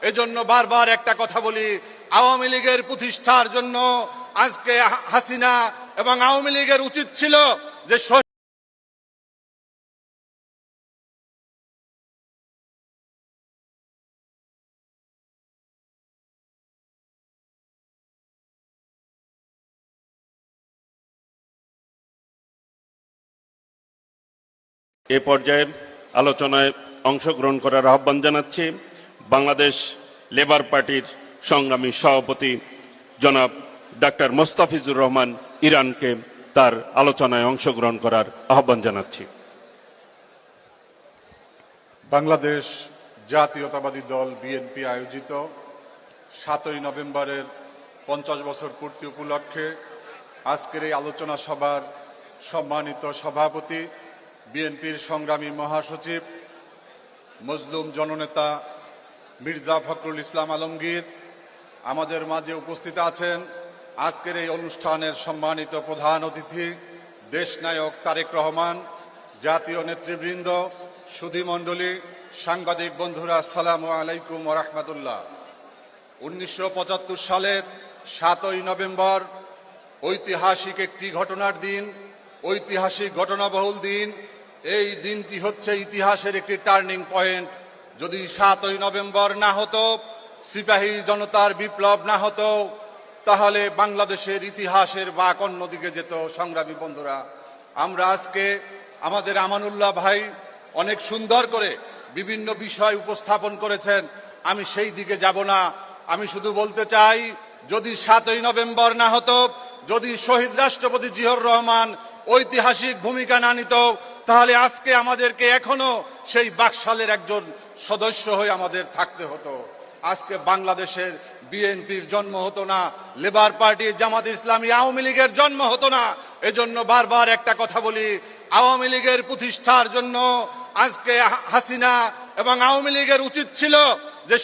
এজন্য বারবার একটা কথা বলি, আওয়ামী লীগের প্রতিষ্ঠার জন্য আজকে হাসিনা এবং আওয়ামী লীগের উচিত ছিল যে এ পর্যায়ে আলোচনায় অংশগ্রহণ করার আহ্বান জানাচ্ছি বাংলাদেশ লেবার পার্টির সংগ্রামী সভাপতি জনাব ডাক্তার মোস্তাফিজুর রহমান ইরানকে তার আলোচনায় অংশগ্রহণ করার আহ্বান জানাচ্ছি। বাংলাদেশ জাতীয়তাবাদী দল বিএনপি আয়োজিত 7ই নভেম্বরের 50 বছর পূর্তি উপলক্ষে আজকের এই আলোচনা সভার সম্মানিত সভাপতি, বিএনপির সংগ্রামী মহাসচিব, মজলুম জননেতা মির্জা ফখরুল ইসলাম আলমগীর, আমাদের মাঝে উপস্থিত আছেন আজকের এই অনুষ্ঠানের সম্মানিত প্রধান অতিথি দেশনায়ক তারেক রহমান, জাতীয় নেতৃবৃন্দ, সুধীমণ্ডলী, সাংবাদিক বন্ধুরা, আসসালামু আলাইকুম ওয়া রাহমাতুল্লাহ। 1975 সালের 7ই নভেম্বর ঐতিহাসিক একটি ঘটনার দিন, ঐতিহাসিক ঘটনাবহুল দিন। এই দিনটি হচ্ছে ইতিহাসের একটি টার্নিং পয়েন্ট। যদি 7ই নভেম্বর না হতো, সিপাহী জনতার বিপ্লব না হতো, তাহলে বাংলাদেশের ইতিহাসের বাঁক অন্যদিকে যেত। সংগ্রামী বন্ধুরা, আমরা আজকে আমাদের আমানুল্লাহ ভাই অনেক সুন্দর করে বিভিন্ন বিষয় উপস্থাপন করেছেন, আমি সেই দিকে যাব না। আমি শুধু বলতে চাই, যদি 7ই নভেম্বর না হতো, যদি শহীদ রাষ্ট্রপতি জিয়াউর রহমান ঐতিহাসিক ভূমিকা না নিত, তাহলে আজকে আমাদেরকে এখনো সেই বাকশালের একজন সদস্য হয়ে আমাদের থাকতে হতো। আজকে বাংলাদেশের বিএনপির জন্ম হতো না, লেবার পার্টি, জামাত ইসলামী, আওয়ামী লীগের জন্ম হতো না। এজন্য বারবার একটা কথা বলি, আওয়ামী লীগের প্রতিষ্ঠার জন্য আজকে হাসিনা এবং আওয়ামী লীগের উচিত ছিল যে